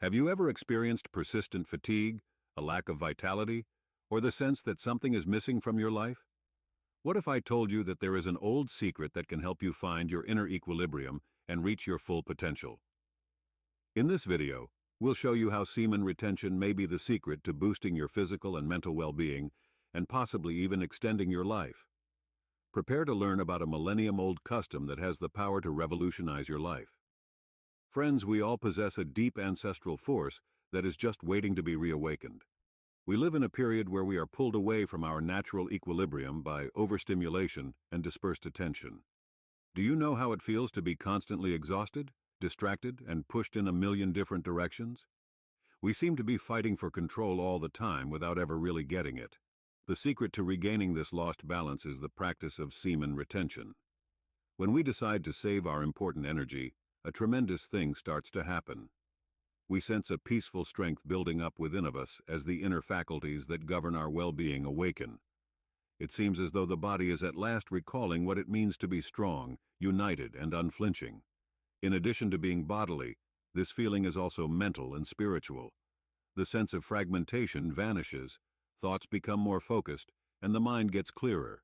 Have you ever experienced persistent fatigue, a lack of vitality, or the sense that something is missing from your life? What if I told you that there is an old secret that can help you find your inner equilibrium and reach your full potential? In this video, we'll show you how semen retention may be the secret to boosting your physical and mental well-being and possibly even extending your life. Prepare to learn about a millennium-old custom that has the power to revolutionize your life. Friends, we all possess a deep ancestral force that is just waiting to be reawakened. We live in a period where we are pulled away from our natural equilibrium by overstimulation and dispersed attention. Do you know how it feels to be constantly exhausted, distracted, and pushed in a million different directions? We seem to be fighting for control all the time without ever really getting it. The secret to regaining this lost balance is the practice of semen retention. When we decide to save our important energy, a tremendous thing starts to happen. We sense a peaceful strength building up within of us as the inner faculties that govern our well-being awaken. It seems as though the body is at last recalling what it means to be strong, united, and unflinching. In addition to being bodily, this feeling is also mental and spiritual. The sense of fragmentation vanishes, thoughts become more focused, and the mind gets clearer.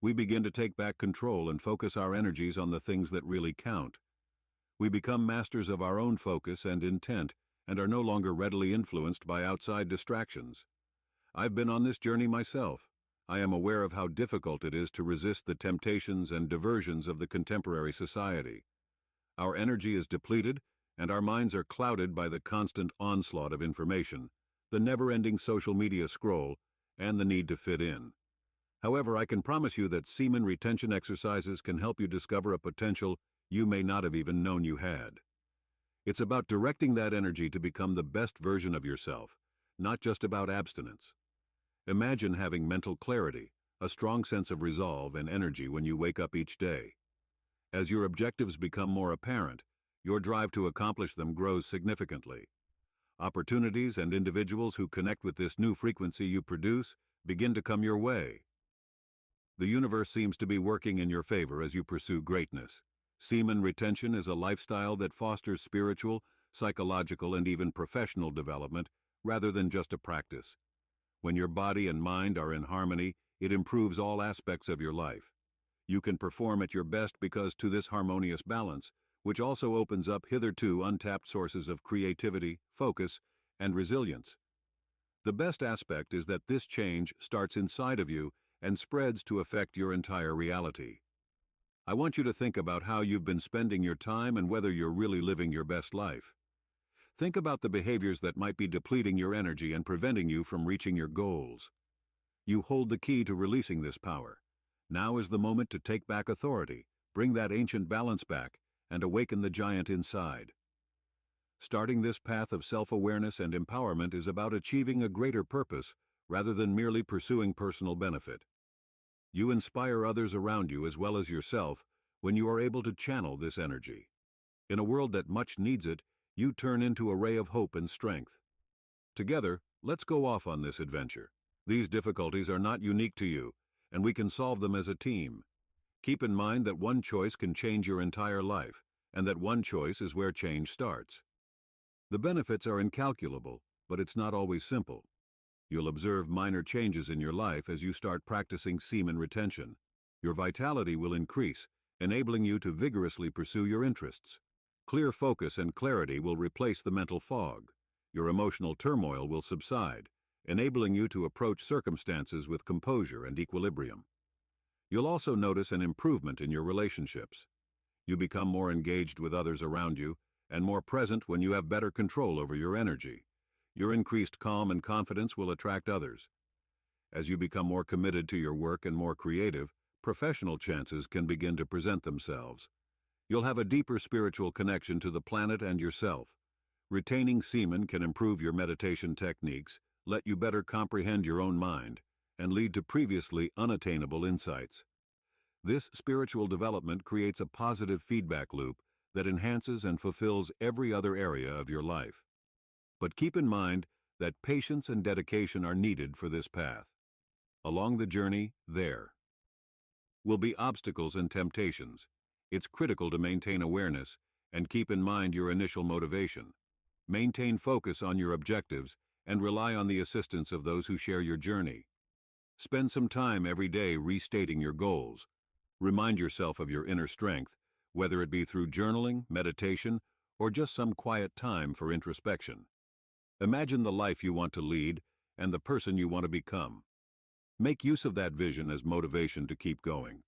We begin to take back control and focus our energies on the things that really count. We become masters of our own focus and intent and are no longer readily influenced by outside distractions. I've been on this journey myself. I am aware of how difficult it is to resist the temptations and diversions of the contemporary society. Our energy is depleted, and our minds are clouded by the constant onslaught of information, the never-ending social media scroll, and the need to fit in. However, I can promise you that semen retention exercises can help you discover a potential you may not have even known you had. It's about directing that energy to become the best version of yourself, not just about abstinence. Imagine having mental clarity, a strong sense of resolve and energy when you wake up each day. As your objectives become more apparent, your drive to accomplish them grows significantly. Opportunities and individuals who connect with this new frequency you produce begin to come your way. The universe seems to be working in your favor as you pursue greatness. Semen retention is a lifestyle that fosters spiritual, psychological, and even professional development rather than just a practice. When your body and mind are in harmony, it improves all aspects of your life. You can perform at your best because to this harmonious balance, which also opens up hitherto untapped sources of creativity, focus, and resilience. The best aspect is that this change starts inside of you and spreads to affect your entire reality. I want you to think about how you've been spending your time and whether you're really living your best life. Think about the behaviors that might be depleting your energy and preventing you from reaching your goals. You hold the key to releasing this power. Now is the moment to take back authority, bring that ancient balance back, and awaken the giant inside. Starting this path of self-awareness and empowerment is about achieving a greater purpose rather than merely pursuing personal benefit. You inspire others around you as well as yourself when you are able to channel this energy. In a world that much needs it, you turn into a ray of hope and strength. Together, let's go off on this adventure. These difficulties are not unique to you, and we can solve them as a team. Keep in mind that one choice can change your entire life, and that one choice is where change starts. The benefits are incalculable, but it's not always simple. You'll observe minor changes in your life as you start practicing semen retention. Your vitality will increase, enabling you to vigorously pursue your interests. Clear focus and clarity will replace the mental fog. Your emotional turmoil will subside, enabling you to approach circumstances with composure and equilibrium. You'll also notice an improvement in your relationships. You become more engaged with others around you and more present when you have better control over your energy. Your increased calm and confidence will attract others. As you become more committed to your work and more creative, professional chances can begin to present themselves. You'll have a deeper spiritual connection to the planet and yourself. Retaining semen can improve your meditation techniques, let you better comprehend your own mind, and lead to previously unattainable insights. This spiritual development creates a positive feedback loop that enhances and fulfills every other area of your life. But keep in mind that patience and dedication are needed for this path. Along the journey, there will be obstacles and temptations. It's critical to maintain awareness and keep in mind your initial motivation. Maintain focus on your objectives and rely on the assistance of those who share your journey. Spend some time every day restating your goals. Remind yourself of your inner strength, whether it be through journaling, meditation, or just some quiet time for introspection. Imagine the life you want to lead and the person you want to become. Make use of that vision as motivation to keep going.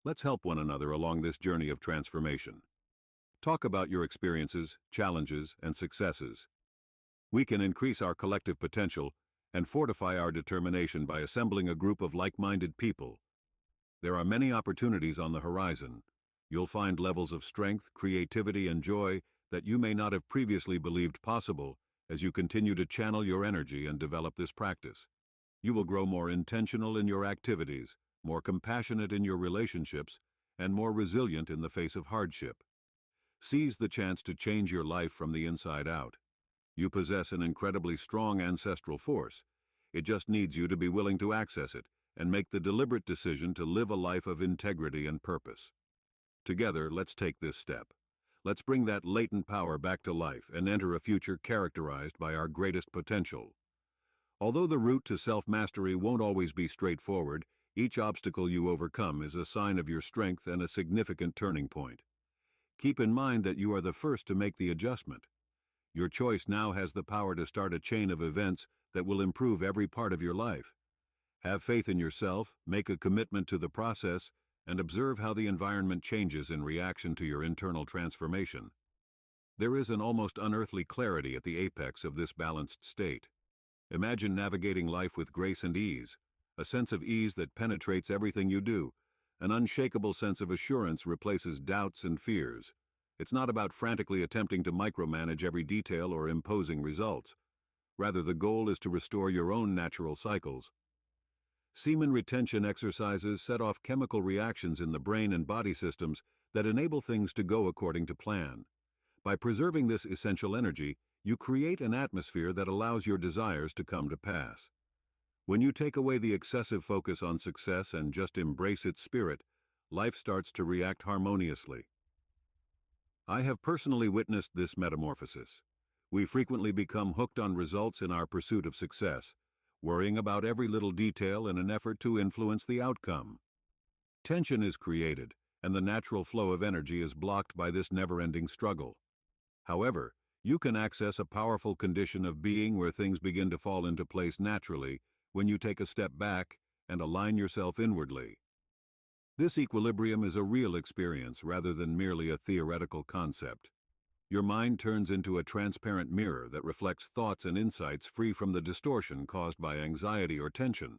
Let's help one another along this journey of transformation. Talk about your experiences, challenges, and successes. We can increase our collective potential and fortify our determination by assembling a group of like-minded people. There are many opportunities on the horizon. You'll find levels of strength, creativity, and joy that you may not have previously believed possible as you continue to channel your energy and develop this practice. You will grow more intentional in your activities, more compassionate in your relationships, and more resilient in the face of hardship. Seize the chance to change your life from the inside out. You possess an incredibly strong ancestral force. It just needs you to be willing to access it and make the deliberate decision to live a life of integrity and purpose. Together, let's take this step. Let's bring that latent power back to life and enter a future characterized by our greatest potential. Although the route to self-mastery won't always be straightforward, each obstacle you overcome is a sign of your strength and a significant turning point. Keep in mind that you are the first to make the adjustment. Your choice now has the power to start a chain of events that will improve every part of your life. Have faith in yourself, make a commitment to the process, and observe how the environment changes in reaction to your internal transformation. There is an almost unearthly clarity at the apex of this balanced state. Imagine navigating life with grace and ease, a sense of ease that penetrates everything you do. An unshakable sense of assurance replaces doubts and fears. It's not about frantically attempting to micromanage every detail or imposing results. Rather, the goal is to restore your own natural cycles. Semen retention exercises set off chemical reactions in the brain and body systems that enable things to go according to plan. By preserving this essential energy, you create an atmosphere that allows your desires to come to pass. When you take away the excessive focus on success and just embrace its spirit, life starts to react harmoniously. I have personally witnessed this metamorphosis. We frequently become hooked on results in our pursuit of success, worrying about every little detail in an effort to influence the outcome. Tension is created, and the natural flow of energy is blocked by this never-ending struggle. However, you can access a powerful condition of being where things begin to fall into place naturally when you take a step back and align yourself inwardly. This equilibrium is a real experience rather than merely a theoretical concept. Your mind turns into a transparent mirror that reflects thoughts and insights free from the distortion caused by anxiety or tension.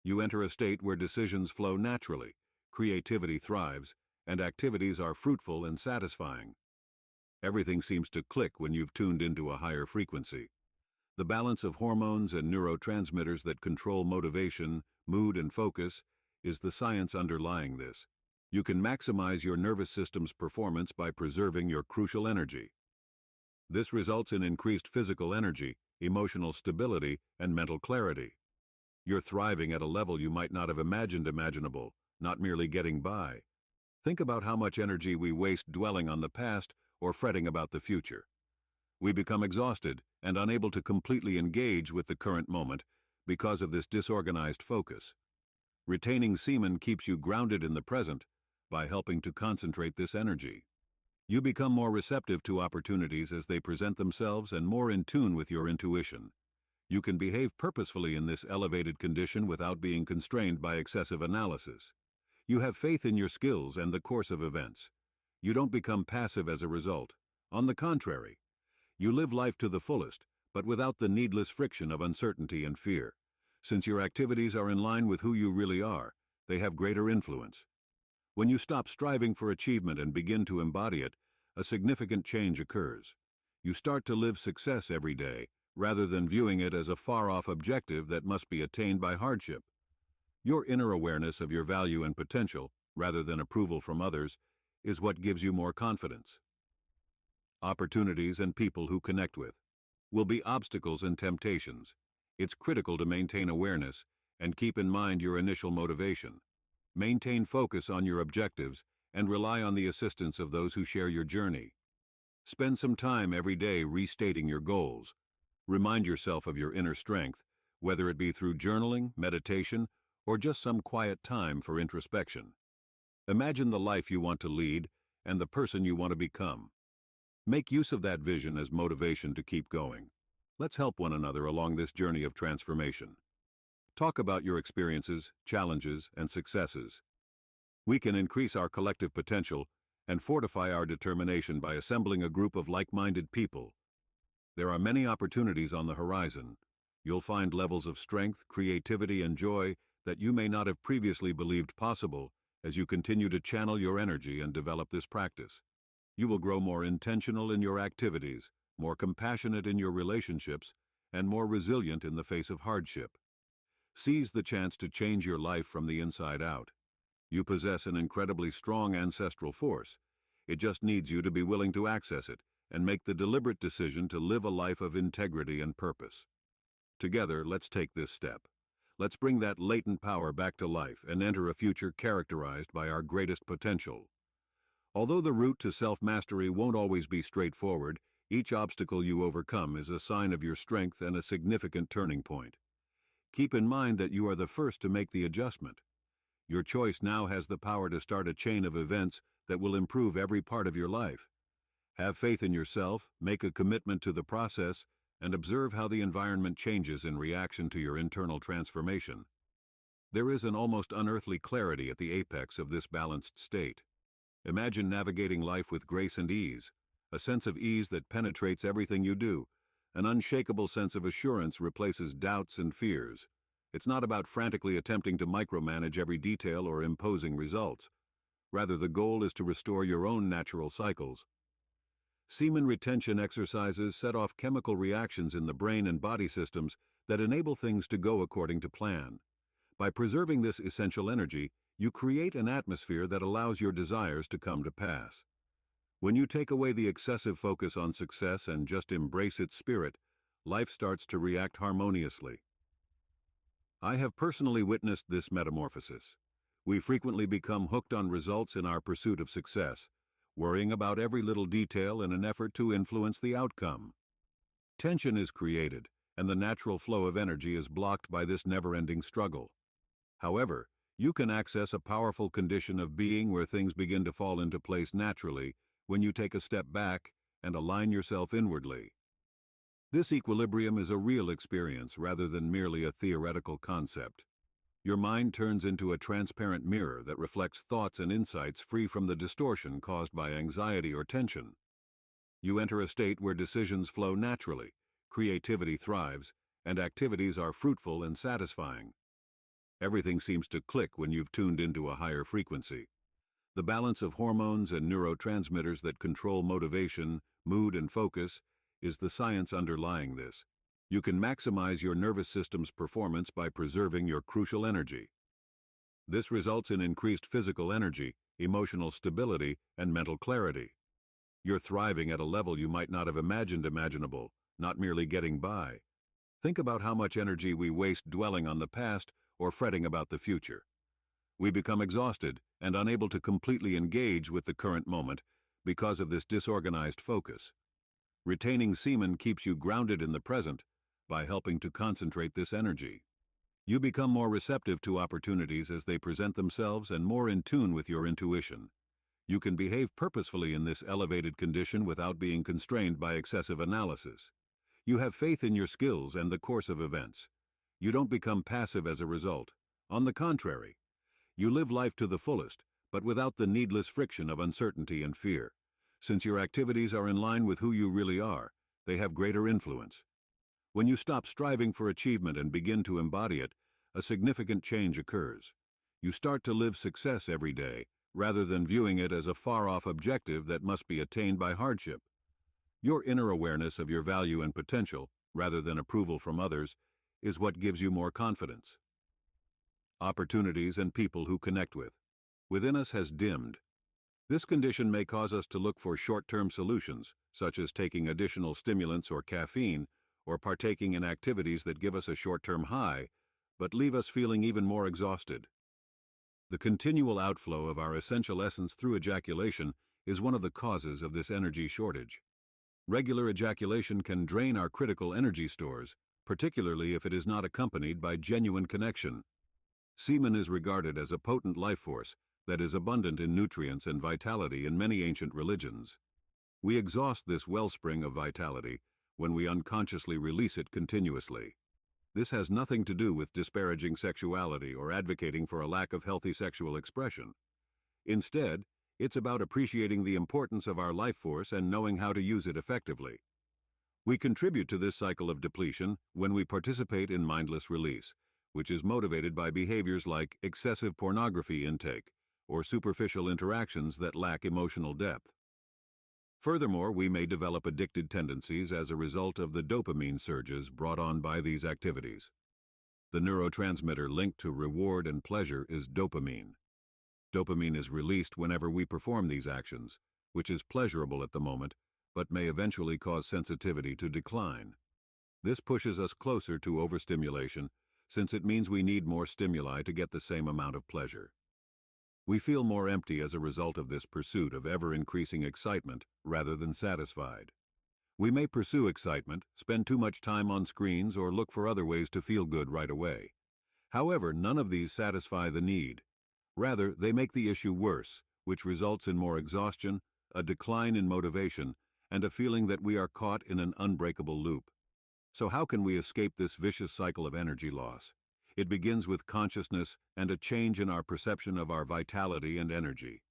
You enter a state where decisions flow naturally, creativity thrives, and activities are fruitful and satisfying. Everything seems to click when you've tuned into a higher frequency. The balance of hormones and neurotransmitters that control motivation, mood, and focus is the science underlying this. You can maximize your nervous system's performance by preserving your crucial energy. This results in increased physical energy, emotional stability, and mental clarity. You're thriving at a level you might not have imagined imaginable, not merely getting by. Think about how much energy we waste dwelling on the past or fretting about the future. We become exhausted and unable to completely engage with the current moment because of this disorganized focus. Retaining semen keeps you grounded in the present by helping to concentrate this energy. You become more receptive to opportunities as they present themselves and more in tune with your intuition. You can behave purposefully in this elevated condition without being constrained by excessive analysis. You have faith in your skills and the course of events. You don't become passive as a result. On the contrary, you live life to the fullest, but without the needless friction of uncertainty and fear. Since your activities are in line with who you really are, they have greater influence. When you stop striving for achievement and begin to embody it, a significant change occurs. You start to live success every day, rather than viewing it as a far-off objective that must be attained by hardship. Your inner awareness of your value and potential, rather than approval from others, is what gives you more confidence. Opportunities and people who connect with will be obstacles and temptations. It's critical to maintain awareness and keep in mind your initial motivation. Maintain focus on your objectives and rely on the assistance of those who share your journey. Spend some time every day restating your goals. Remind yourself of your inner strength, whether it be through journaling, meditation, or just some quiet time for introspection. Imagine the life you want to lead and the person you want to become. Make use of that vision as motivation to keep going. Let's help one another along this journey of transformation. Talk about your experiences, challenges, and successes. We can increase our collective potential and fortify our determination by assembling a group of like-minded people. There are many opportunities on the horizon. You'll find levels of strength, creativity, and joy that you may not have previously believed possible as you continue to channel your energy and develop this practice. You will grow more intentional in your activities, more compassionate in your relationships, and more resilient in the face of hardship. Seize the chance to change your life from the inside out. You possess an incredibly strong ancestral force. It just needs you to be willing to access it and make the deliberate decision to live a life of integrity and purpose. Together, let's take this step. Let's bring that latent power back to life and enter a future characterized by our greatest potential. Although the route to self-mastery won't always be straightforward, each obstacle you overcome is a sign of your strength and a significant turning point. Keep in mind that you are the first to make the adjustment. Your choice now has the power to start a chain of events that will improve every part of your life. Have faith in yourself, make a commitment to the process, and observe how the environment changes in reaction to your internal transformation. There is an almost unearthly clarity at the apex of this balanced state. Imagine navigating life with grace and ease, a sense of ease that penetrates everything you do. An unshakable sense of assurance replaces doubts and fears. It's not about frantically attempting to micromanage every detail or imposing results. Rather, the goal is to restore your own natural cycles. Semen retention exercises set off chemical reactions in the brain and body systems that enable things to go according to plan. By preserving this essential energy, you create an atmosphere that allows your desires to come to pass. When you take away the excessive focus on success and just embrace its spirit, life starts to react harmoniously. I have personally witnessed this metamorphosis. We frequently become hooked on results in our pursuit of success, worrying about every little detail in an effort to influence the outcome. Tension is created, and the natural flow of energy is blocked by this never-ending struggle. However, you can access a powerful condition of being where things begin to fall into place naturally when you take a step back and align yourself inwardly. This equilibrium is a real experience rather than merely a theoretical concept. Your mind turns into a transparent mirror that reflects thoughts and insights free from the distortion caused by anxiety or tension. You enter a state where decisions flow naturally, creativity thrives, and activities are fruitful and satisfying. Everything seems to click when you've tuned into a higher frequency. The balance of hormones and neurotransmitters that control motivation, mood, and focus is the science underlying this. You can maximize your nervous system's performance by preserving your crucial energy. This results in increased physical energy, emotional stability, and mental clarity. You're thriving at a level you might not have imagined imaginable, not merely getting by. Think about how much energy we waste dwelling on the past or fretting about the future. We become exhausted and unable to completely engage with the current moment because of this disorganized focus. Retaining semen keeps you grounded in the present by helping to concentrate this energy. You become more receptive to opportunities as they present themselves and more in tune with your intuition. You can behave purposefully in this elevated condition without being constrained by excessive analysis. You have faith in your skills and the course of events. You don't become passive as a result. On the contrary, you live life to the fullest, but without the needless friction of uncertainty and fear. Since your activities are in line with who you really are, they have greater influence. When you stop striving for achievement and begin to embody it, a significant change occurs. You start to live success every day, rather than viewing it as a far-off objective that must be attained by hardship. Your inner awareness of your value and potential, rather than approval from others, is what gives you more confidence. Opportunities and people who connect within us has dimmed. This condition may cause us to look for short-term solutions, such as taking additional stimulants or caffeine, or partaking in activities that give us a short-term high, but leave us feeling even more exhausted. The continual outflow of our essential essence through ejaculation is one of the causes of this energy shortage. Regular ejaculation can drain our critical energy stores, particularly if it is not accompanied by genuine connection. Semen is regarded as a potent life force that is abundant in nutrients and vitality in many ancient religions. We exhaust this wellspring of vitality when we unconsciously release it continuously. This has nothing to do with disparaging sexuality or advocating for a lack of healthy sexual expression. Instead, it's about appreciating the importance of our life force and knowing how to use it effectively. We contribute to this cycle of depletion when we participate in mindless release, which is motivated by behaviors like excessive pornography intake or superficial interactions that lack emotional depth. Furthermore, we may develop addicted tendencies as a result of the dopamine surges brought on by these activities. The neurotransmitter linked to reward and pleasure is dopamine. Dopamine is released whenever we perform these actions, which is pleasurable at the moment, but may eventually cause sensitivity to decline. This pushes us closer to overstimulation, since it means we need more stimuli to get the same amount of pleasure. We feel more empty as a result of this pursuit of ever-increasing excitement rather than satisfied. We may pursue excitement, spend too much time on screens, or look for other ways to feel good right away. However, none of these satisfy the need. Rather, they make the issue worse, which results in more exhaustion, a decline in motivation, and a feeling that we are caught in an unbreakable loop. So how can we escape this vicious cycle of energy loss? It begins with consciousness and a change in our perception of our vitality and energy.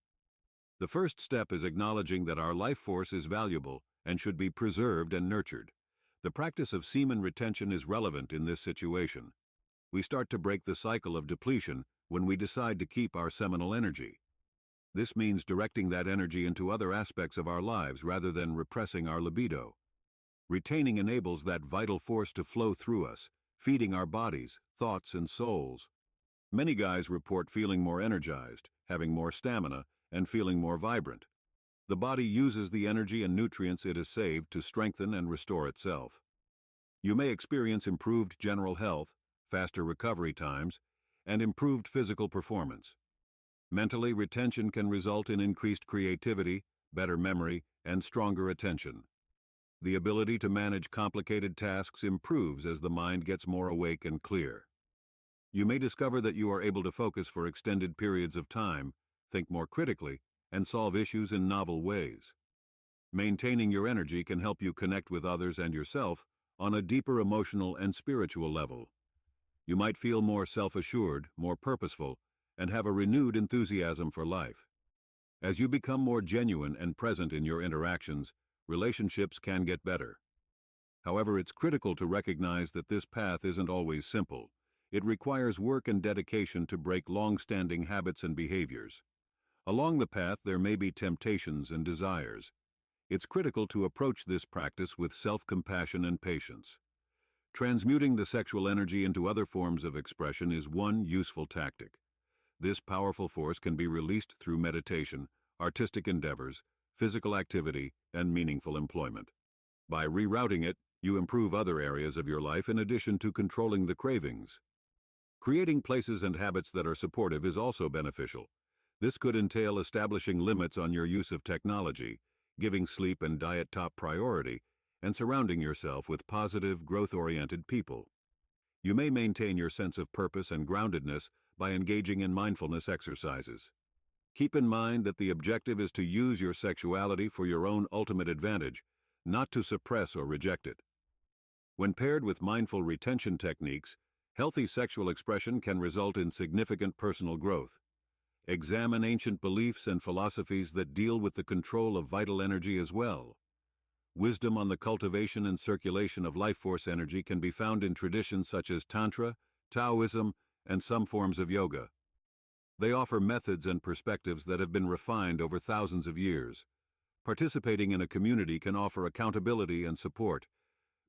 The first step is acknowledging that our life force is valuable and should be preserved and nurtured. The practice of semen retention is relevant in this situation. We start to break the cycle of depletion when we decide to keep our seminal energy. This means directing that energy into other aspects of our lives rather than repressing our libido. Retaining enables that vital force to flow through us, feeding our bodies, thoughts, and souls. Many guys report feeling more energized, having more stamina, and feeling more vibrant. The body uses the energy and nutrients it has saved to strengthen and restore itself. You may experience improved general health, faster recovery times, and improved physical performance. Mentally, retention can result in increased creativity, better memory, and stronger attention. The ability to manage complicated tasks improves as the mind gets more awake and clear. You may discover that you are able to focus for extended periods of time, think more critically, and solve issues in novel ways. Maintaining your energy can help you connect with others and yourself on a deeper emotional and spiritual level. You might feel more self-assured, more purposeful, and have a renewed enthusiasm for life. As you become more genuine and present in your interactions, relationships can get better. However, it's critical to recognize that this path isn't always simple. It requires work and dedication to break long-standing habits and behaviors. Along the path, there may be temptations and desires. It's critical to approach this practice with self-compassion and patience. Transmuting the sexual energy into other forms of expression is one useful tactic. This powerful force can be released through meditation, artistic endeavors, physical activity, and meaningful employment. By rerouting it, you improve other areas of your life in addition to controlling the cravings. Creating places and habits that are supportive is also beneficial. This could entail establishing limits on your use of technology, giving sleep and diet top priority, and surrounding yourself with positive, growth-oriented people. You may maintain your sense of purpose and groundedness by engaging in mindfulness exercises. Keep in mind that the objective is to use your sexuality for your own ultimate advantage, not to suppress or reject it. When paired with mindful retention techniques, healthy sexual expression can result in significant personal growth. Examine ancient beliefs and philosophies that deal with the control of vital energy as well. Wisdom on the cultivation and circulation of life force energy can be found in traditions such as Tantra, Taoism, and some forms of yoga. They offer methods and perspectives that have been refined over thousands of years. Participating in a community can offer accountability and support.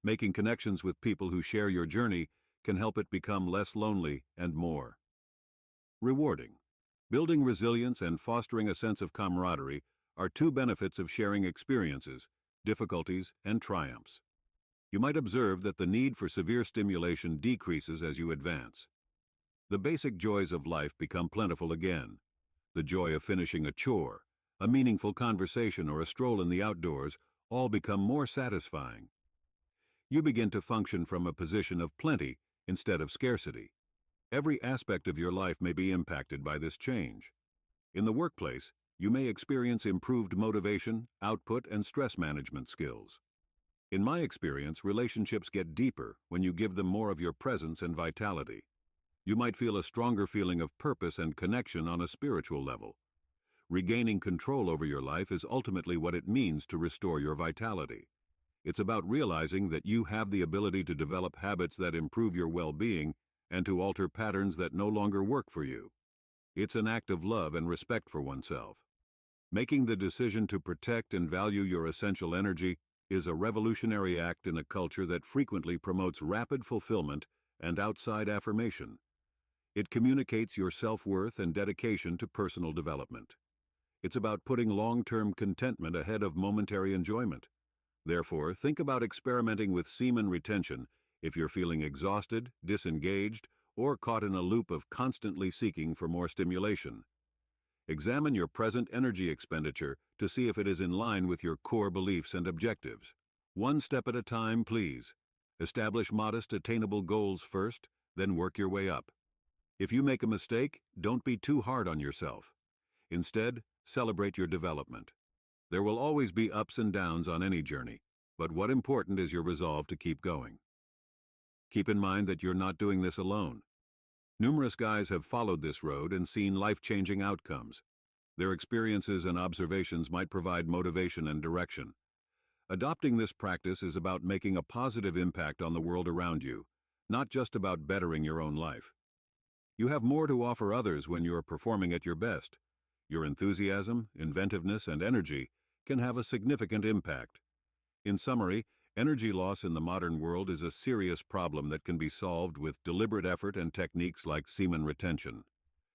Making connections with people who share your journey can help it become less lonely and more rewarding. Building resilience and fostering a sense of camaraderie are two benefits of sharing experiences, difficulties, and triumphs. You might observe that the need for severe stimulation decreases as you advance. The basic joys of life become plentiful again. The joy of finishing a chore, a meaningful conversation, or a stroll in the outdoors all become more satisfying. You begin to function from a position of plenty instead of scarcity. Every aspect of your life may be impacted by this change. In the workplace, you may experience improved motivation, output, and stress management skills. In my experience, relationships get deeper when you give them more of your presence and vitality. You might feel a stronger feeling of purpose and connection on a spiritual level. Regaining control over your life is ultimately what it means to restore your vitality. It's about realizing that you have the ability to develop habits that improve your well-being and to alter patterns that no longer work for you. It's an act of love and respect for oneself. Making the decision to protect and value your essential energy is a revolutionary act in a culture that frequently promotes rapid fulfillment and outside affirmation. It communicates your self-worth and dedication to personal development. It's about putting long-term contentment ahead of momentary enjoyment. Therefore, think about experimenting with semen retention if you're feeling exhausted, disengaged, or caught in a loop of constantly seeking for more stimulation. Examine your present energy expenditure to see if it is in line with your core beliefs and objectives. One step at a time, please. Establish modest, attainable goals first, then work your way up. If you make a mistake, don't be too hard on yourself. Instead, celebrate your development. There will always be ups and downs on any journey, but what's important is your resolve to keep going. Keep in mind that you're not doing this alone. Numerous guys have followed this road and seen life-changing outcomes. Their experiences and observations might provide motivation and direction. Adopting this practice is about making a positive impact on the world around you, not just about bettering your own life. You have more to offer others when you're performing at your best. Your enthusiasm, inventiveness, and energy can have a significant impact. In summary, energy loss in the modern world is a serious problem that can be solved with deliberate effort and techniques like semen retention.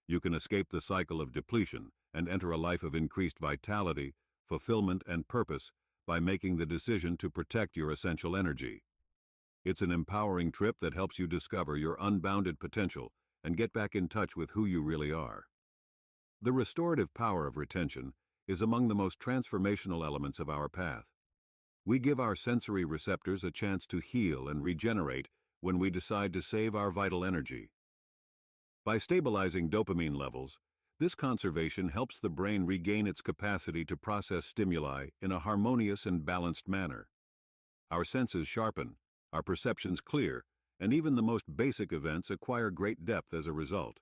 You can escape the cycle of depletion and enter a life of increased vitality, fulfillment, and purpose by making the decision to protect your essential energy. It's an empowering trip that helps you discover your unbounded potential and get back in touch with who you really are. The restorative power of retention is among the most transformational elements of our path. We give our sensory receptors a chance to heal and regenerate when we decide to save our vital energy. By stabilizing dopamine levels, this conservation helps the brain regain its capacity to process stimuli in a harmonious and balanced manner. Our senses sharpen, our perceptions clear, and even the most basic events acquire great depth as a result.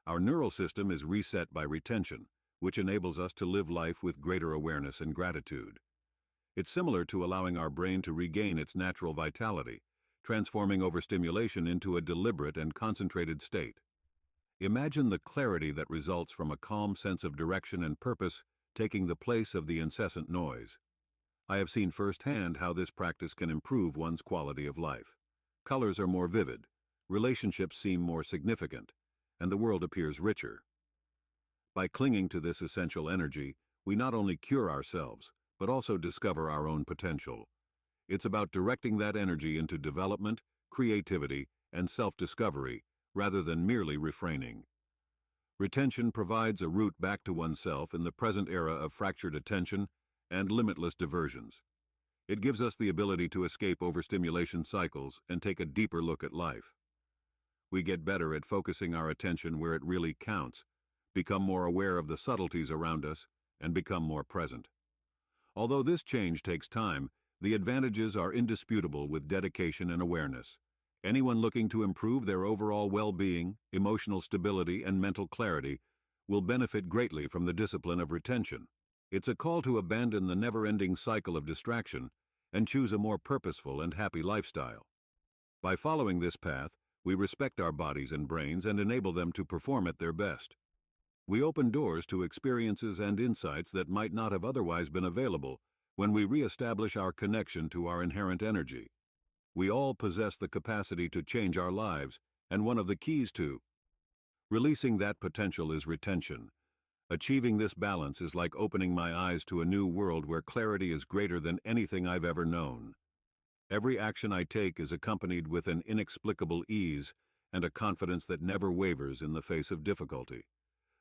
Our neural system is reset by retention, which enables us to live life with greater awareness and gratitude. It's similar to allowing our brain to regain its natural vitality, transforming overstimulation into a deliberate and concentrated state. Imagine the clarity that results from a calm sense of direction and purpose taking the place of the incessant noise. I have seen firsthand how this practice can improve one's quality of life. Colors are more vivid, relationships seem more significant, and the world appears richer. By clinging to this essential energy, we not only cure ourselves, but also discover our own potential. It's about directing that energy into development, creativity, and self-discovery, rather than merely refraining. Retention provides a route back to oneself in the present era of fractured attention and limitless diversions. It gives us the ability to escape overstimulation cycles and take a deeper look at life. We get better at focusing our attention where it really counts, become more aware of the subtleties around us, and become more present. Although this change takes time, the advantages are indisputable with dedication and awareness. Anyone looking to improve their overall well-being, emotional stability, and mental clarity will benefit greatly from the discipline of retention. It's a call to abandon the never-ending cycle of distraction and choose a more purposeful and happy lifestyle. By following this path, we respect our bodies and brains and enable them to perform at their best. We open doors to experiences and insights that might not have otherwise been available when we reestablish our connection to our inherent energy. We all possess the capacity to change our lives, and one of the keys to releasing that potential is retention. Achieving this balance is like opening my eyes to a new world where clarity is greater than anything I've ever known. Every action I take is accompanied with an inexplicable ease and a confidence that never wavers in the face of difficulty.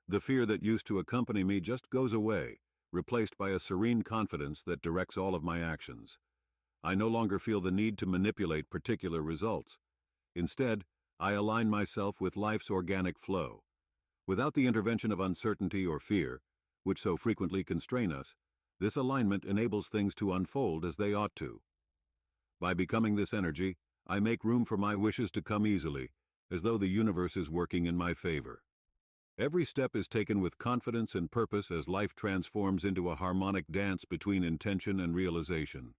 The fear that used to accompany me just goes away, replaced by a serene confidence that directs all of my actions. I no longer feel the need to manipulate particular results. Instead, I align myself with life's organic flow. Without the intervention of uncertainty or fear, which so frequently constrain us, this alignment enables things to unfold as they ought to. By becoming this energy, I make room for my wishes to come easily, as though the universe is working in my favor. Every step is taken with confidence and purpose as life transforms into a harmonic dance between intention and realization.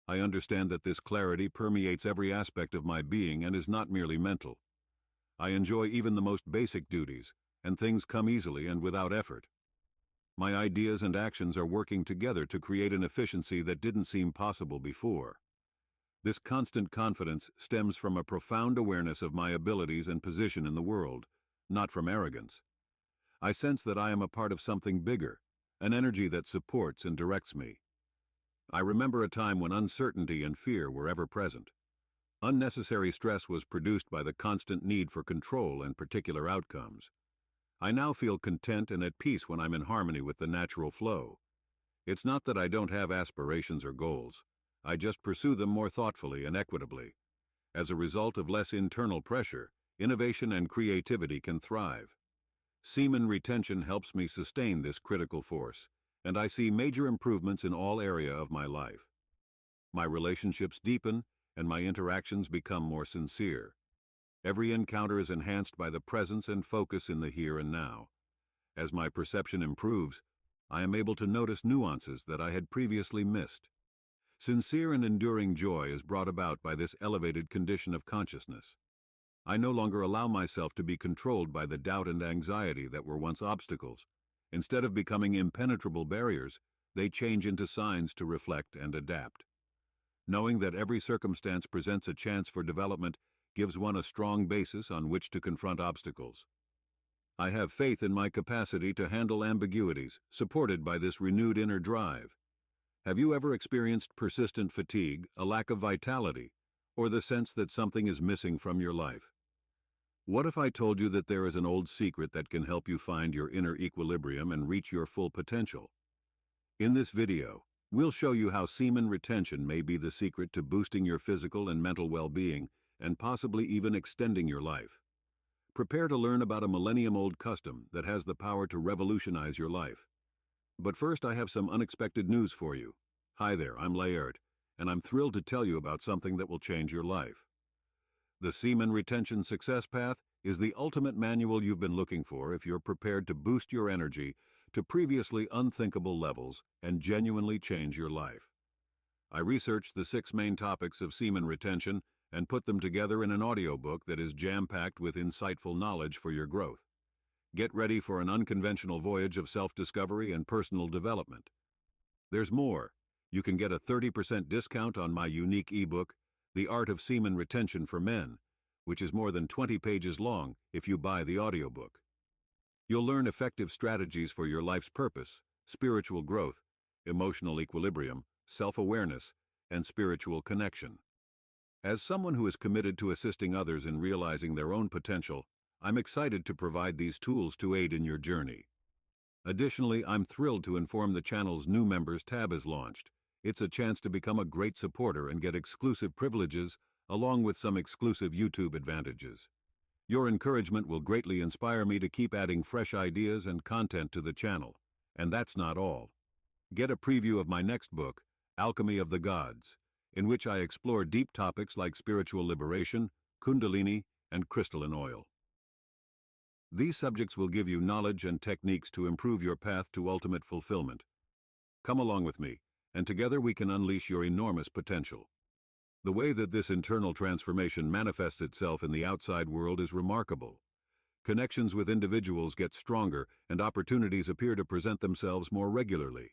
I understand that this clarity permeates every aspect of my being and is not merely mental. I enjoy even the most basic duties, and things come easily and without effort. My ideas and actions are working together to create an efficiency that didn't seem possible before. This constant confidence stems from a profound awareness of my abilities and position in the world, not from arrogance. I sense that I am a part of something bigger, an energy that supports and directs me. I remember a time when uncertainty and fear were ever present. Unnecessary stress was produced by the constant need for control and particular outcomes. I now feel content and at peace when I'm in harmony with the natural flow. It's not that I don't have aspirations or goals. I just pursue them more thoughtfully and equitably. As a result of less internal pressure, innovation and creativity can thrive. Semen retention helps me sustain this critical force, and I see major improvements in all areas of my life. My relationships deepen, and my interactions become more sincere. Every encounter is enhanced by the presence and focus in the here and now. As my perception improves, I am able to notice nuances that I had previously missed. Sincere and enduring joy is brought about by this elevated condition of consciousness. I no longer allow myself to be controlled by the doubt and anxiety that were once obstacles. Instead of becoming impenetrable barriers, they change into signs to reflect and adapt. Knowing that every circumstance presents a chance for development gives one a strong basis on which to confront obstacles. I have faith in my capacity to handle ambiguities, supported by this renewed inner drive. Have you ever experienced persistent fatigue, a lack of vitality, or the sense that something is missing from your life? What if I told you that there is an old secret that can help you find your inner equilibrium and reach your full potential? In this video, we'll show you how semen retention may be the secret to boosting your physical and mental well-being and possibly even extending your life. Prepare to learn about a millennium-old custom that has the power to revolutionize your life. But first, I have some unexpected news for you. Hi there, I'm Laird, and I'm thrilled to tell you about something that will change your life. The Semen Retention Success Path is the ultimate manual you've been looking for if you're prepared to boost your energy to previously unthinkable levels and genuinely change your life. I researched the 6 main topics of semen retention and put them together in an audiobook that is jam-packed with insightful knowledge for your growth. Get ready for an unconventional voyage of self-discovery and personal development. There's more. You can get a 30% discount on my unique ebook, The Art of Semen Retention for Men, which is more than 20 pages long if you buy the audiobook. You'll learn effective strategies for your life's purpose, spiritual growth, emotional equilibrium, self-awareness, and spiritual connection. As someone who is committed to assisting others in realizing their own potential, I'm excited to provide these tools to aid in your journey. Additionally, I'm thrilled to inform the channel's new members tab is launched. It's a chance to become a great supporter and get exclusive privileges along with some exclusive YouTube advantages. Your encouragement will greatly inspire me to keep adding fresh ideas and content to the channel. And that's not all. Get a preview of my next book, Alchemy of the Gods, in which I explore deep topics like spiritual liberation, kundalini, and crystalline oil. These subjects will give you knowledge and techniques to improve your path to ultimate fulfillment. Come along with me, and together we can unleash your enormous potential. The way that this internal transformation manifests itself in the outside world is remarkable. Connections with individuals get stronger and opportunities appear to present themselves more regularly.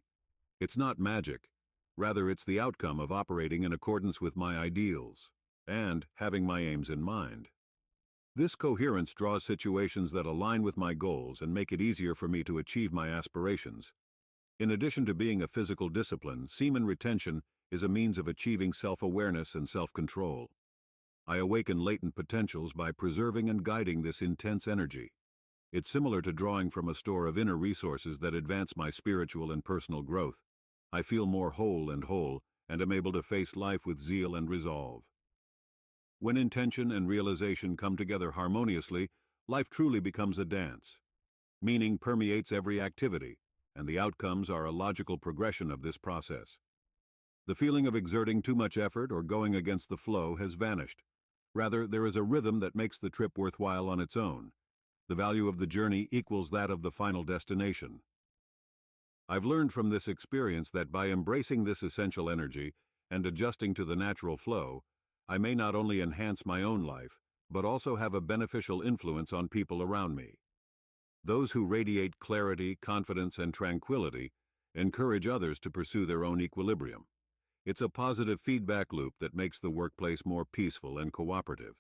It's not magic. Rather, it's the outcome of operating in accordance with my ideals and having my aims in mind. This coherence draws situations that align with my goals and make it easier for me to achieve my aspirations. In addition to being a physical discipline, semen retention is a means of achieving self-awareness and self-control. I awaken latent potentials by preserving and guiding this intense energy. It's similar to drawing from a store of inner resources that advance my spiritual and personal growth. I feel more whole, and am able to face life with zeal and resolve. When intention and realization come together harmoniously, life truly becomes a dance. Meaning permeates every activity, and the outcomes are a logical progression of this process. The feeling of exerting too much effort or going against the flow has vanished. Rather, there is a rhythm that makes the trip worthwhile on its own. The value of the journey equals that of the final destination. I've learned from this experience that by embracing this essential energy and adjusting to the natural flow, I may not only enhance my own life, but also have a beneficial influence on people around me. Those who radiate clarity, confidence, and tranquility encourage others to pursue their own equilibrium. It's a positive feedback loop that makes the workplace more peaceful and cooperative.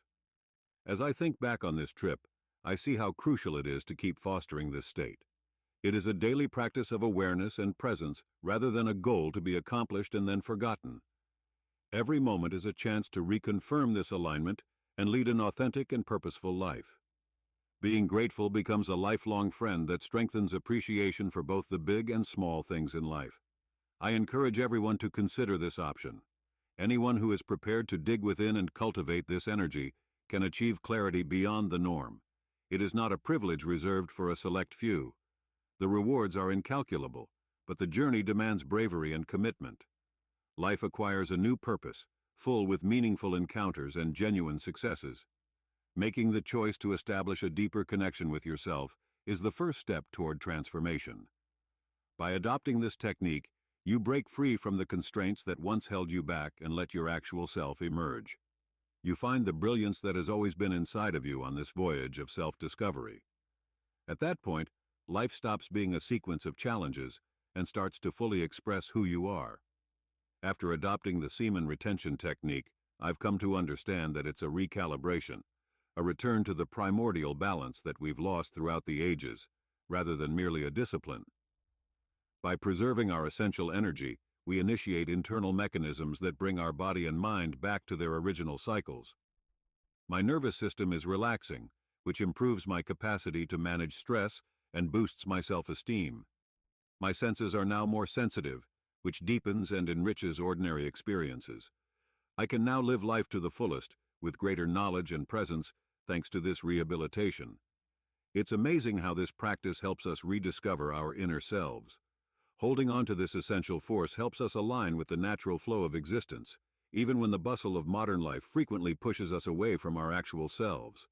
As I think back on this trip, I see how crucial it is to keep fostering this state. It is a daily practice of awareness and presence rather than a goal to be accomplished and then forgotten. Every moment is a chance to reconfirm this alignment and lead an authentic and purposeful life. Being grateful becomes a lifelong friend that strengthens appreciation for both the big and small things in life. I encourage everyone to consider this option. Anyone who is prepared to dig within and cultivate this energy can achieve clarity beyond the norm. It is not a privilege reserved for a select few. The rewards are incalculable, but the journey demands bravery and commitment. Life acquires a new purpose, full with meaningful encounters and genuine successes. Making the choice to establish a deeper connection with yourself is the first step toward transformation. By adopting this technique, you break free from the constraints that once held you back and let your actual self emerge. You find the brilliance that has always been inside of you on this voyage of self-discovery. At that point, life stops being a sequence of challenges and starts to fully express who you are. After adopting the SEMEN retention technique, I've come to understand that it's a recalibration, a return to the primordial balance that we've lost throughout the ages, rather than merely a discipline. By preserving our essential energy, we initiate internal mechanisms that bring our body and mind back to their original cycles. My nervous system is relaxing, which improves my capacity to manage stress and boosts my self-esteem. My senses are now more sensitive, which deepens and enriches ordinary experiences. I can now live life to the fullest, with greater knowledge and presence, thanks to this rehabilitation. It's amazing how this practice helps us rediscover our inner selves. Holding on to this essential force helps us align with the natural flow of existence, even when the bustle of modern life frequently pushes us away from our actual selves.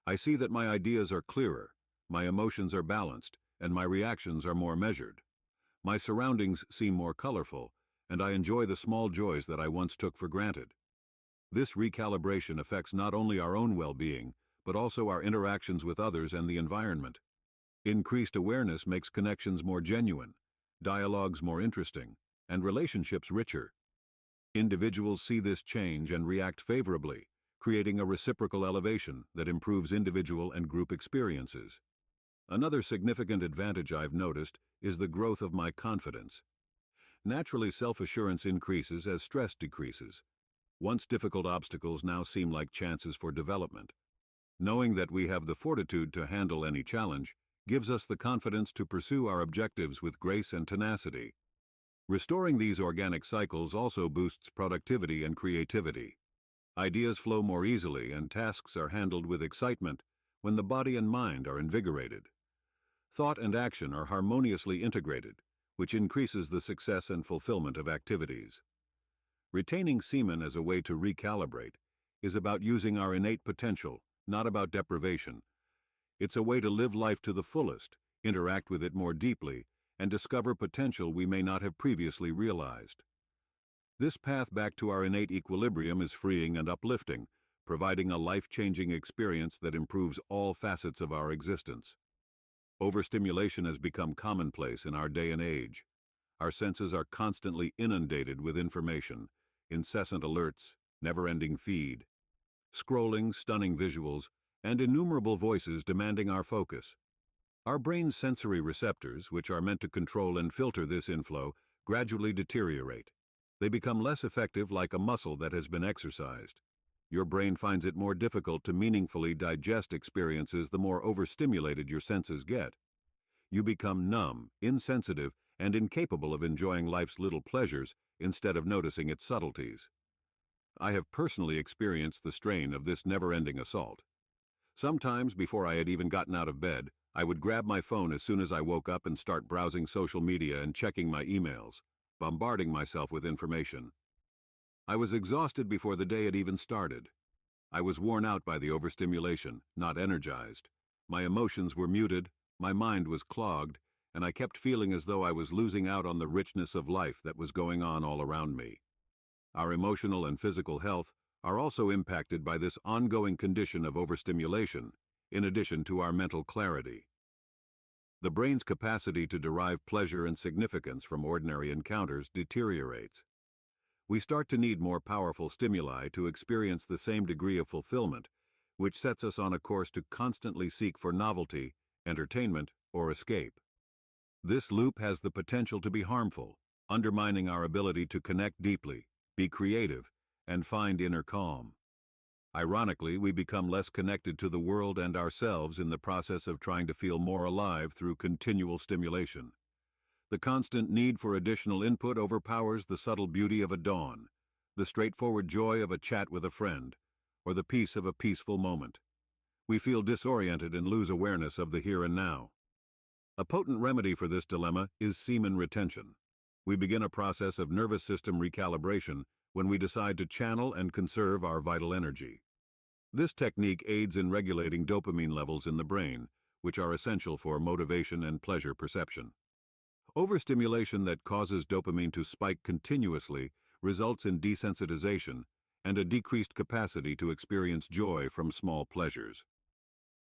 I see that my ideas are clearer, my emotions are balanced, and my reactions are more measured. My surroundings seem more colorful, and I enjoy the small joys that I once took for granted. This recalibration affects not only our own well-being, but also our interactions with others and the environment. Increased awareness makes connections more genuine, dialogues more interesting, and relationships richer. Individuals see this change and react favorably, creating a reciprocal elevation that improves individual and group experiences. Another significant advantage I've noticed is the growth of my confidence. Naturally, self-assurance increases as stress decreases. Once difficult obstacles now seem like chances for development. Knowing that we have the fortitude to handle any challenge gives us the confidence to pursue our objectives with grace and tenacity. Restoring these organic cycles also boosts productivity and creativity. Ideas flow more easily and tasks are handled with excitement when the body and mind are invigorated. Thought and action are harmoniously integrated, which increases the success and fulfillment of activities. Retaining SEMEN as a way to recalibrate is about using our innate potential, not about deprivation. It's a way to live life to the fullest, interact with it more deeply, and discover potential we may not have previously realized. This path back to our innate equilibrium is freeing and uplifting, providing a life-changing experience that improves all facets of our existence. Overstimulation has become commonplace in our day and age. Our senses are constantly inundated with information, incessant alerts, never-ending feed, scrolling, stunning visuals, and innumerable voices demanding our focus. Our brain's sensory receptors, which are meant to control and filter this inflow, gradually deteriorate. They become less effective like a muscle that has been exercised. Your brain finds it more difficult to meaningfully digest experiences the more overstimulated your senses get. You become numb, insensitive, and incapable of enjoying life's little pleasures instead of noticing its subtleties. I have personally experienced the strain of this never-ending assault. Sometimes, before I had even gotten out of bed, I would grab my phone as soon as I woke up and start browsing social media and checking my emails, bombarding myself with information. I was exhausted before the day had even started. I was worn out by the overstimulation, not energized. My emotions were muted, my mind was clogged, and I kept feeling as though I was losing out on the richness of life that was going on all around me. Our emotional and physical health are also impacted by this ongoing condition of overstimulation, in addition to our mental clarity. The brain's capacity to derive pleasure and significance from ordinary encounters deteriorates. We start to need more powerful stimuli to experience the same degree of fulfillment, which sets us on a course to constantly seek for novelty, entertainment, or escape. This loop has the potential to be harmful, undermining our ability to connect deeply, be creative, and find inner calm. Ironically, we become less connected to the world and ourselves in the process of trying to feel more alive through continual stimulation. The constant need for additional input overpowers the subtle beauty of a dawn, the straightforward joy of a chat with a friend, or the peace of a peaceful moment. We feel disoriented and lose awareness of the here and now. A potent remedy for this dilemma is semen retention. We begin a process of nervous system recalibration when we decide to channel and conserve our vital energy. This technique aids in regulating dopamine levels in the brain, which are essential for motivation and pleasure perception. Overstimulation that causes dopamine to spike continuously results in desensitization and a decreased capacity to experience joy from small pleasures.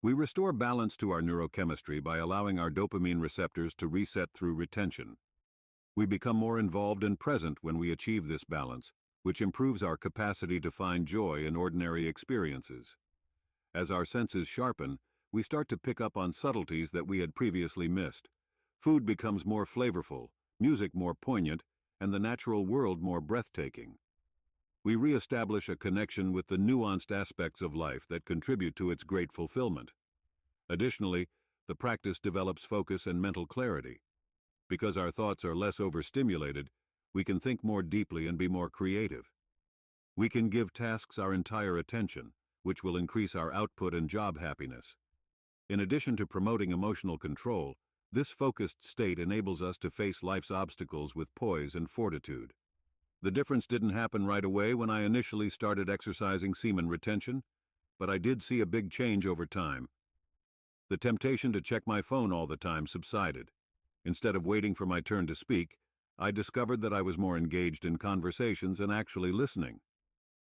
We restore balance to our neurochemistry by allowing our dopamine receptors to reset through retention. We become more involved and present when we achieve this balance, which improves our capacity to find joy in ordinary experiences. As our senses sharpen, we start to pick up on subtleties that we had previously missed. Food becomes more flavorful, music more poignant, and the natural world more breathtaking. We re-establish a connection with the nuanced aspects of life that contribute to its great fulfillment. Additionally, the practice develops focus and mental clarity. Because our thoughts are less overstimulated, we can think more deeply and be more creative. We can give tasks our entire attention, which will increase our output and job happiness. In addition to promoting emotional control, this focused state enables us to face life's obstacles with poise and fortitude. The difference didn't happen right away when I initially started exercising semen retention, but I did see a big change over time. The temptation to check my phone all the time subsided. Instead of waiting for my turn to speak, I discovered that I was more engaged in conversations and actually listening.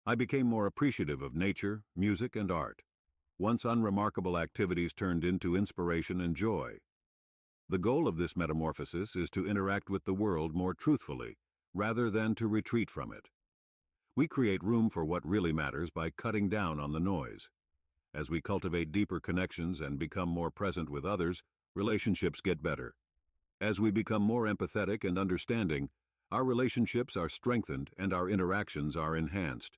I became more appreciative of nature, music, and art. Once unremarkable activities turned into inspiration and joy. The goal of this metamorphosis is to interact with the world more truthfully, rather than to retreat from it. We create room for what really matters by cutting down on the noise. As we cultivate deeper connections and become more present with others, relationships get better. As we become more empathetic and understanding, our relationships are strengthened and our interactions are enhanced.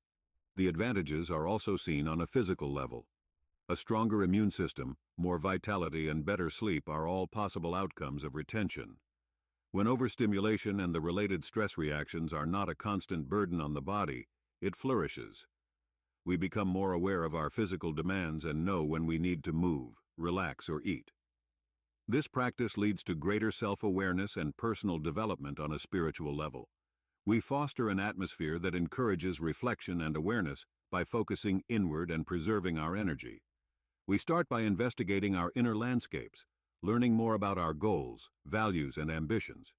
The advantages are also seen on a physical level. A stronger immune system, more vitality, and better sleep are all possible outcomes of retention. When overstimulation and the related stress reactions are not a constant burden on the body, it flourishes. We become more aware of our physical demands and know when we need to move, relax, or eat. This practice leads to greater self-awareness and personal development on a spiritual level. We foster an atmosphere that encourages reflection and awareness by focusing inward and preserving our energy. We start by investigating our inner landscapes, learning more about our goals, values, and ambitions.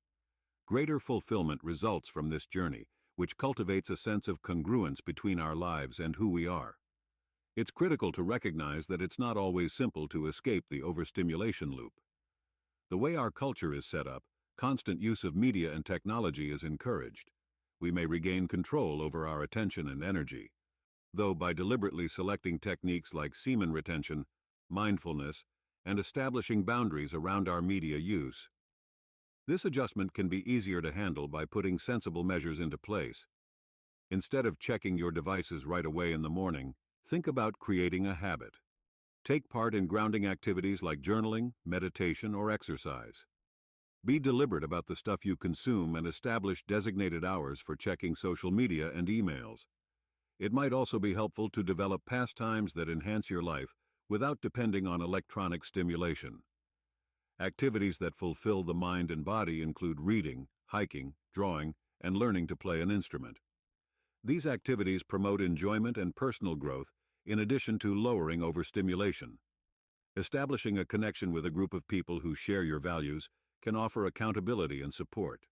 Greater fulfillment results from this journey, which cultivates a sense of congruence between our lives and who we are. It's critical to recognize that it's not always simple to escape the overstimulation loop. The way our culture is set up, constant use of media and technology is encouraged. We may regain control over our attention and energy, though by deliberately selecting techniques like semen retention, mindfulness, and establishing boundaries around our media use. This adjustment can be easier to handle by putting sensible measures into place. Instead of checking your devices right away in the morning, think about creating a habit. Take part in grounding activities like journaling, meditation, or exercise. Be deliberate about the stuff you consume and establish designated hours for checking social media and emails. It might also be helpful to develop pastimes that enhance your life without depending on electronic stimulation. Activities that fulfill the mind and body include reading, hiking, drawing, and learning to play an instrument. These activities promote enjoyment and personal growth in addition to lowering overstimulation. Establishing a connection with a group of people who share your values can offer accountability and support.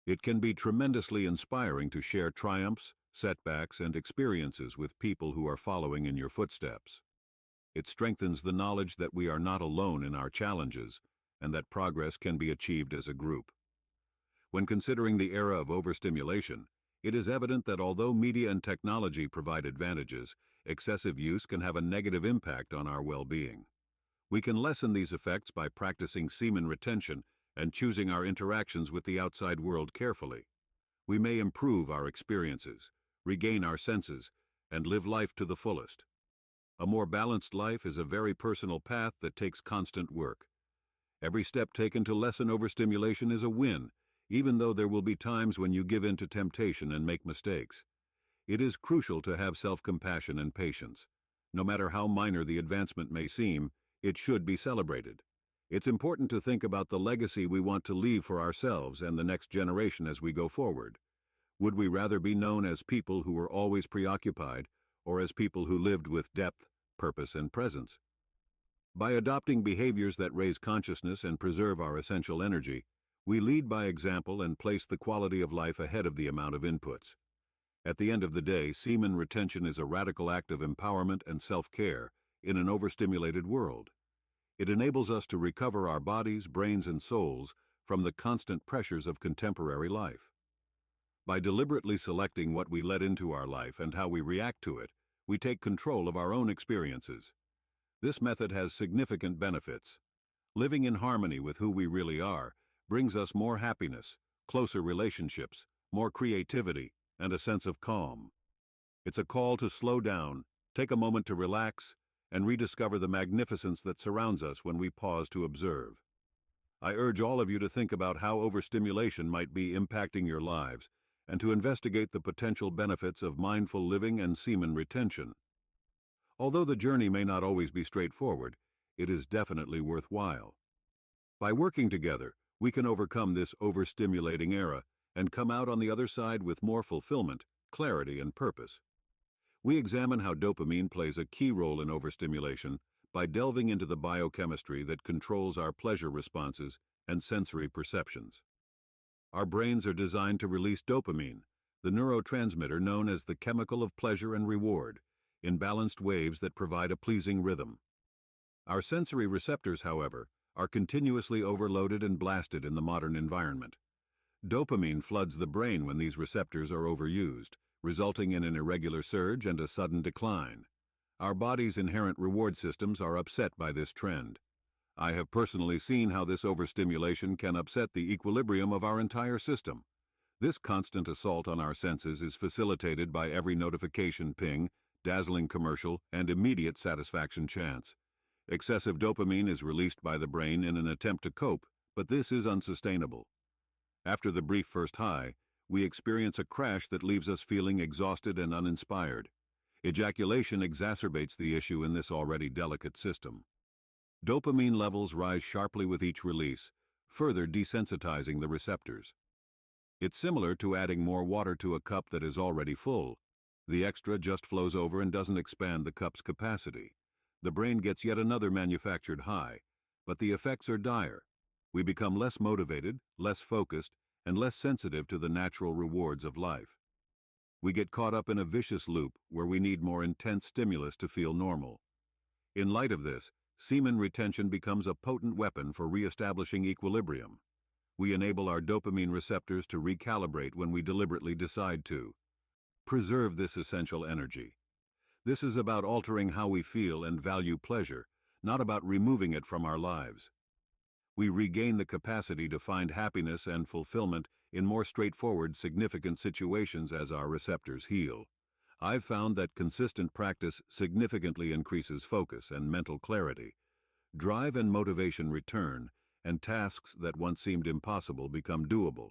It can be tremendously inspiring to share triumphs, setbacks, and experiences with people who are following in your footsteps. It strengthens the knowledge that we are not alone in our challenges and that progress can be achieved as a group. When considering the era of overstimulation, it is evident that although media and technology provide advantages, excessive use can have a negative impact on our well-being. We can lessen these effects by practicing semen retention and choosing our interactions with the outside world carefully. We may improve our experiences, regain our senses, and live life to the fullest. A more balanced life is a very personal path that takes constant work. Every step taken to lessen overstimulation is a win, even though there will be times when you give in to temptation and make mistakes. It is crucial to have self-compassion and patience. No matter how minor the advancement may seem, it should be celebrated. It's important to think about the legacy we want to leave for ourselves and the next generation as we go forward. Would we rather be known as people who were always preoccupied, or as people who lived with depth, purpose, and presence? By adopting behaviors that raise consciousness and preserve our essential energy, we lead by example and place the quality of life ahead of the amount of inputs. At the end of the day, semen retention is a radical act of empowerment and self-care in an overstimulated world. It enables us to recover our bodies, brains, and souls from the constant pressures of contemporary life. By deliberately selecting what we let into our life and how we react to it, we take control of our own experiences. This method has significant benefits. Living in harmony with who we really are brings us more happiness, closer relationships, more creativity, and a sense of calm. It's a call to slow down, take a moment to relax, and rediscover the magnificence that surrounds us when we pause to observe. I urge all of you to think about how overstimulation might be impacting your lives and to investigate the potential benefits of mindful living and semen retention. Although the journey may not always be straightforward, it is definitely worthwhile. By working together, we can overcome this overstimulating era and come out on the other side with more fulfillment, clarity, and purpose. We examine how dopamine plays a key role in overstimulation by delving into the biochemistry that controls our pleasure responses and sensory perceptions. Our brains are designed to release dopamine, the neurotransmitter known as the chemical of pleasure and reward, in balanced waves that provide a pleasing rhythm. Our sensory receptors, however, are continuously overloaded and blasted in the modern environment. Dopamine floods the brain when these receptors are overused, resulting in an irregular surge and a sudden decline. Our body's inherent reward systems are upset by this trend. I have personally seen how this overstimulation can upset the equilibrium of our entire system. This constant assault on our senses is facilitated by every notification ping, dazzling commercial, and immediate satisfaction chance. Excessive dopamine is released by the brain in an attempt to cope, but this is unsustainable. After the brief first high, we experience a crash that leaves us feeling exhausted and uninspired. Ejaculation exacerbates the issue in this already delicate system. Dopamine levels rise sharply with each release, further desensitizing the receptors. It's similar to adding more water to a cup that is already full. The extra just flows over and doesn't expand the cup's capacity. The brain gets yet another manufactured high, but the effects are dire. We become less motivated, less focused, and less sensitive to the natural rewards of life. We get caught up in a vicious loop where we need more intense stimulus to feel normal. In light of this, semen retention becomes a potent weapon for reestablishing equilibrium. We enable our dopamine receptors to recalibrate when we deliberately decide to preserve this essential energy. This is about altering how we feel and value pleasure, not about removing it from our lives. We regain the capacity to find happiness and fulfillment in more straightforward, significant situations as our receptors heal. I've found that consistent practice significantly increases focus and mental clarity. Drive and motivation return, and tasks that once seemed impossible become doable.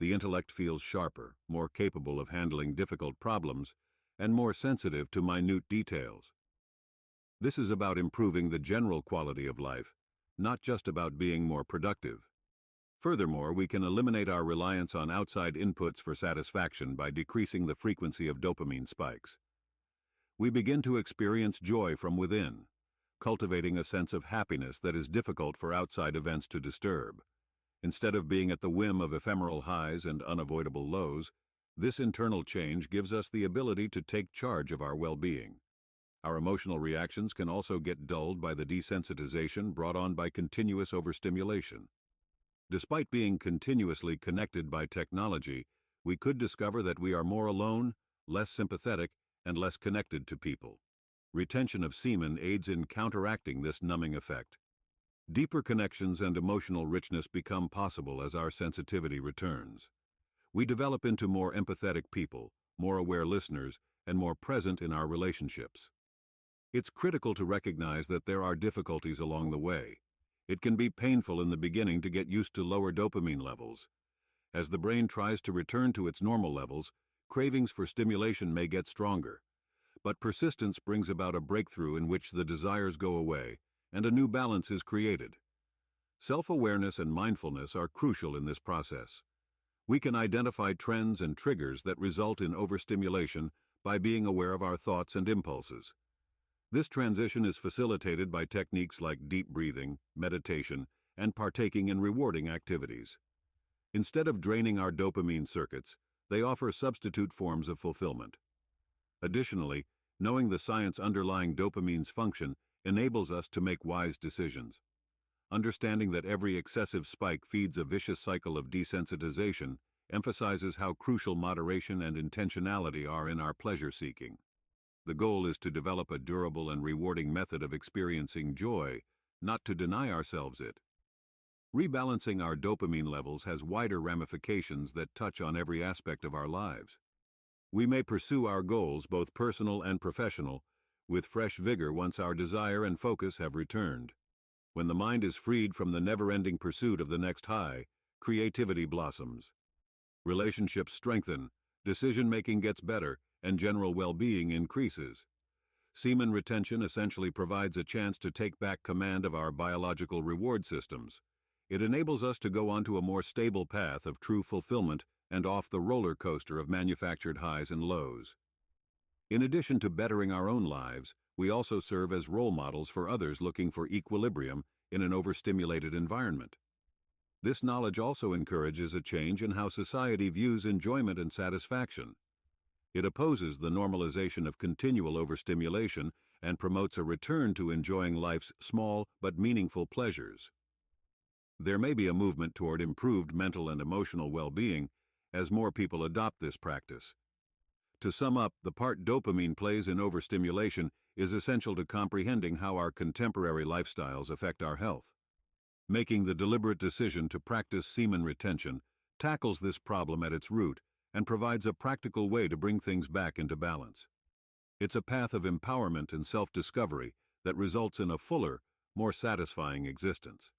The intellect feels sharper, more capable of handling difficult problems, and more sensitive to minute details. This is about improving the general quality of life, not just about being more productive. Furthermore, we can eliminate our reliance on outside inputs for satisfaction by decreasing the frequency of dopamine spikes. We begin to experience joy from within, cultivating a sense of happiness that is difficult for outside events to disturb. Instead of being at the whim of ephemeral highs and unavoidable lows, this internal change gives us the ability to take charge of our well-being. Our emotional reactions can also get dulled by the desensitization brought on by continuous overstimulation. Despite being continuously connected by technology, we could discover that we are more alone, less sympathetic, and less connected to people. Retention of semen aids in counteracting this numbing effect. Deeper connections and emotional richness become possible as our sensitivity returns. We develop into more empathetic people, more aware listeners, and more present in our relationships. It's critical to recognize that there are difficulties along the way. It can be painful in the beginning to get used to lower dopamine levels. As the brain tries to return to its normal levels, cravings for stimulation may get stronger. But persistence brings about a breakthrough in which the desires go away, and a new balance is created. Self-awareness and mindfulness are crucial in this process. We can identify trends and triggers that result in overstimulation by being aware of our thoughts and impulses. This transition is facilitated by techniques like deep breathing, meditation, and partaking in rewarding activities. Instead of draining our dopamine circuits, they offer substitute forms of fulfillment. Additionally, knowing the science underlying dopamine's function enables us to make wise decisions. Understanding that every excessive spike feeds a vicious cycle of desensitization emphasizes how crucial moderation and intentionality are in our pleasure seeking. The goal is to develop a durable and rewarding method of experiencing joy, not to deny ourselves it. Rebalancing our dopamine levels has wider ramifications that touch on every aspect of our lives. We may pursue our goals, both personal and professional, with fresh vigor once our desire and focus have returned. When the mind is freed from the never-ending pursuit of the next high, creativity blossoms. Relationships strengthen, decision-making gets better, and general well-being increases. Semen retention essentially provides a chance to take back command of our biological reward systems. It enables us to go onto a more stable path of true fulfillment and off the roller coaster of manufactured highs and lows. In addition to bettering our own lives, we also serve as role models for others looking for equilibrium in an overstimulated environment. This knowledge also encourages a change in how society views enjoyment and satisfaction. It opposes the normalization of continual overstimulation and promotes a return to enjoying life's small but meaningful pleasures. There may be a movement toward improved mental and emotional well-being as more people adopt this practice. To sum up, the part dopamine plays in overstimulation is essential to comprehending how our contemporary lifestyles affect our health. Making the deliberate decision to practice semen retention tackles this problem at its root and provides a practical way to bring things back into balance. It's a path of empowerment and self-discovery that results in a fuller, more satisfying existence.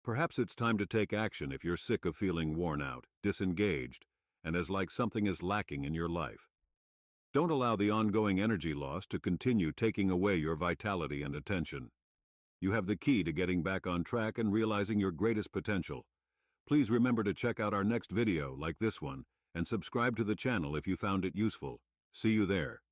Perhaps it's time to take action if you're sick of feeling worn out, disengaged, and as like something is lacking in your life. Don't allow the ongoing energy loss to continue taking away your vitality and attention. You have the key to getting back on track and realizing your greatest potential. Please remember to check out our next video like this one and subscribe to the channel if you found it useful. See you there.